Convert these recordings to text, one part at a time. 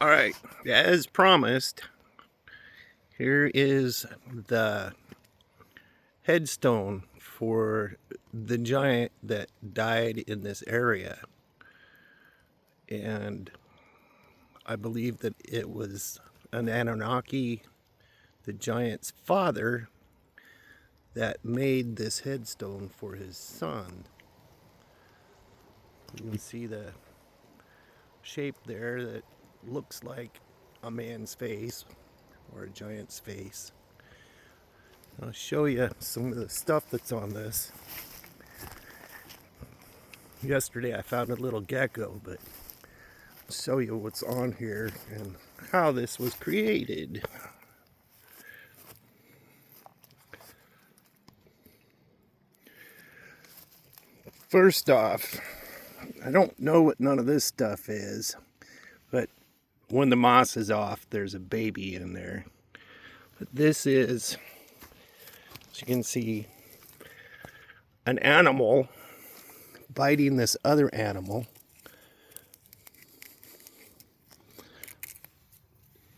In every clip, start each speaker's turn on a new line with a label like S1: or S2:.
S1: All right, as promised, here is the headstone for the giant that died in this area. And I believe that it was an Anunnaki, the giant's father, that made this headstone for his son. You can see the shape there that looks like a man's face or a giant's face. I'll show you some of the stuff that's on this. Yesterday I found a little gecko, but I'll show you what's on here and how this was created. First off, I don't know what none of this stuff is, but when the moss is off, there's a baby in there. But this is, as you can see, an animal biting this other animal.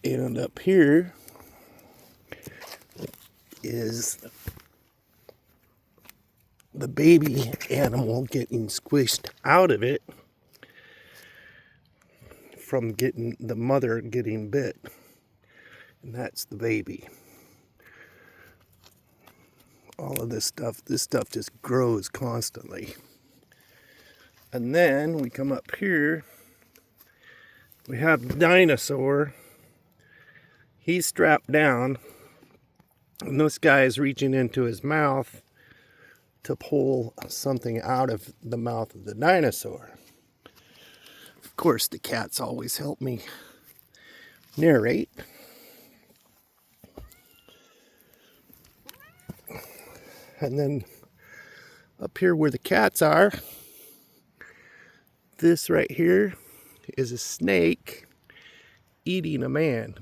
S1: And up here is the baby animal getting squished out of it from the mother getting bit. And that's the baby. All of this stuff just grows constantly. And then we come up here, we have the dinosaur. He's strapped down, and this guy is reaching into his mouth to pull something out of the mouth of the dinosaur. Of course, the cats always help me narrate. And then up here where the cats are, this right here is a snake eating a man.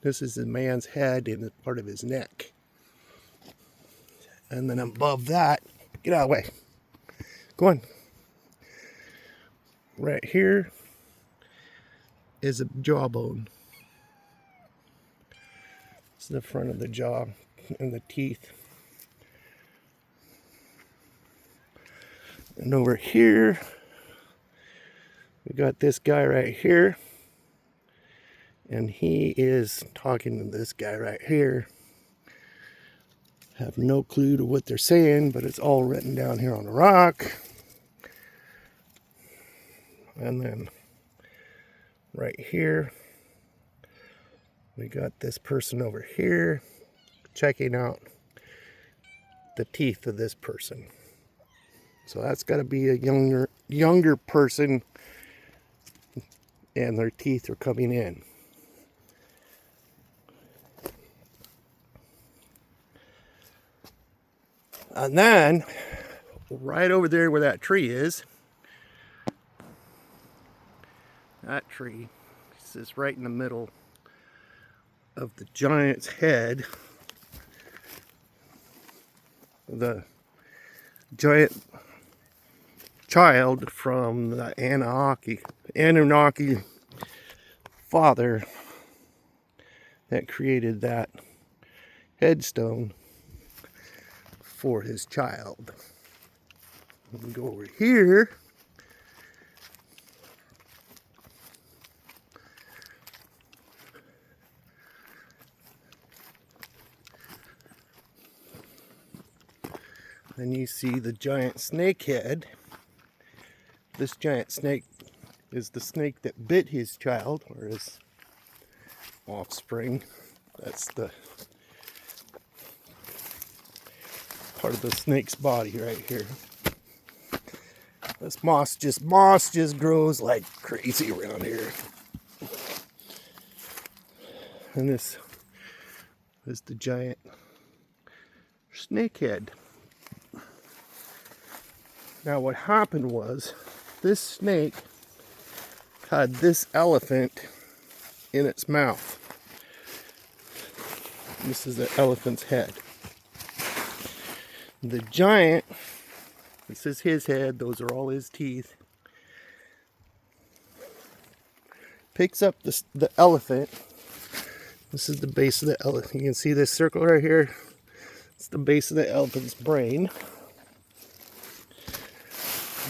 S1: This is the man's head and part of his neck. And then above that, get out of the way. Go on. Right here is a jawbone. It's the front of the jaw and the teeth. And over here, we got this guy right here. And he is talking to this guy right here. Have no clue to what they're saying, but it's all written down here on a rock. And then right here, we got this person over here checking out the teeth of this person. So that's got to be a younger person, and their teeth are coming in. And then, right over there where that tree is, that tree is right in the middle of the giant's head. The giant child from the Anunnaki father that created that headstone for his child. We go over here. And you see the giant snake head. This giant snake is the snake that bit his child, or his offspring. That's the part of the snake's body right here. This moss just grows like crazy around here. And this is the giant snake head. Now what happened was, this snake had this elephant in its mouth. This is the elephant's head. The giant, this is his head, those are all his teeth. picks up the elephant. This is the base of the elephant. You can see this circle right here. It's the base of the elephant's brain.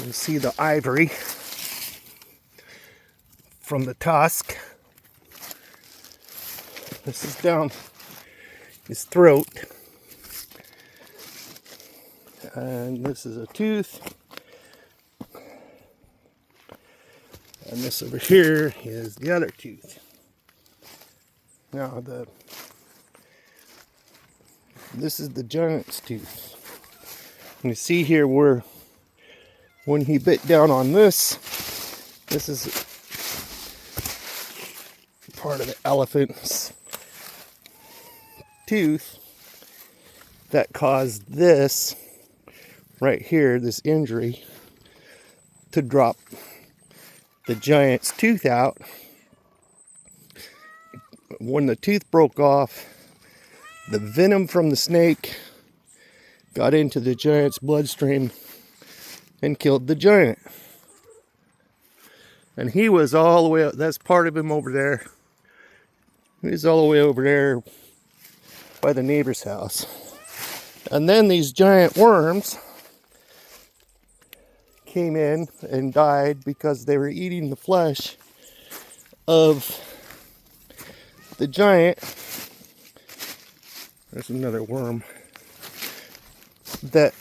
S1: You see the ivory from the tusk. This is down his throat. And this is a tooth. And this over here is the other tooth. Now this is the giant's tooth. And you see here where when he bit down on this is part of the elephant's tooth that caused this right here, this injury, to drop the giant's tooth out. When the tooth broke off, the venom from the snake got into the giant's bloodstream and killed the giant. And he was all the way up, that's part of him over there. He was all the way over there by the neighbor's house. And then these giant worms came in and died because they were eating the flesh of the giant. There's another worm that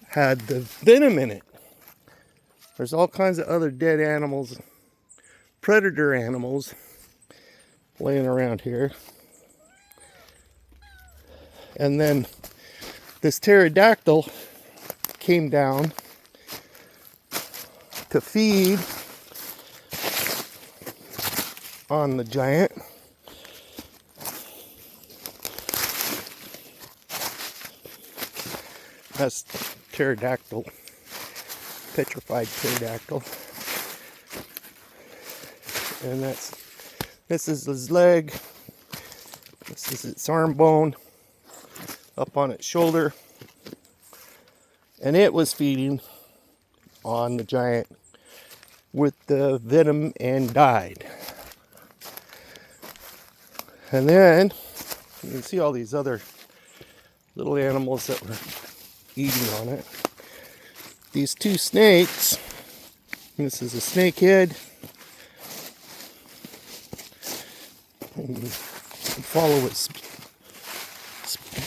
S1: had the venom in it. There's all kinds of other dead animals, predator animals, laying around here. And then this pterodactyl came down to feed on the giant. That's pterodactyl, petrified pterodactyl. And this is his leg. This is its arm bone up on its shoulder. And it was feeding on the giant with the venom and died. And then you can see all these other little animals that were eating on it. These two snakes, this is a snake head. And you follow its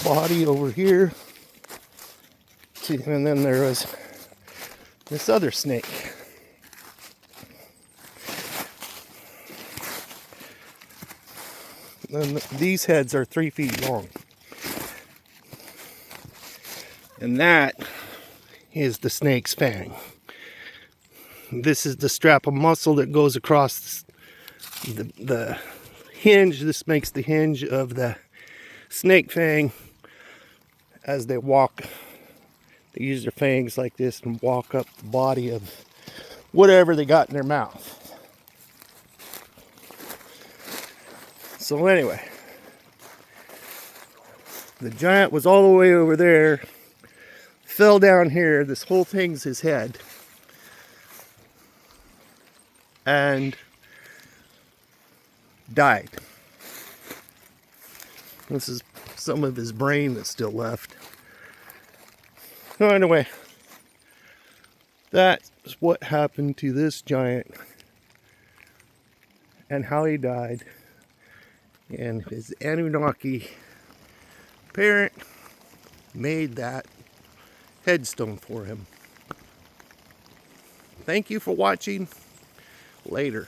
S1: body over here. And then there was this other snake. And these heads are 3 feet long. And that is the snake's fang. This is the strap of muscle that goes across the hinge. This makes the hinge of the snake fang. As they walk, they use their fangs like this and walk up the body of whatever they got in their mouth. So anyway, the giant was all the way over there, fell down here. This whole thing's his head. And died. This is some of his brain that's still left. So anyway, that's what happened to this giant and how he died. And his Anunnaki parent made that headstone for him. Thank you for watching. Later.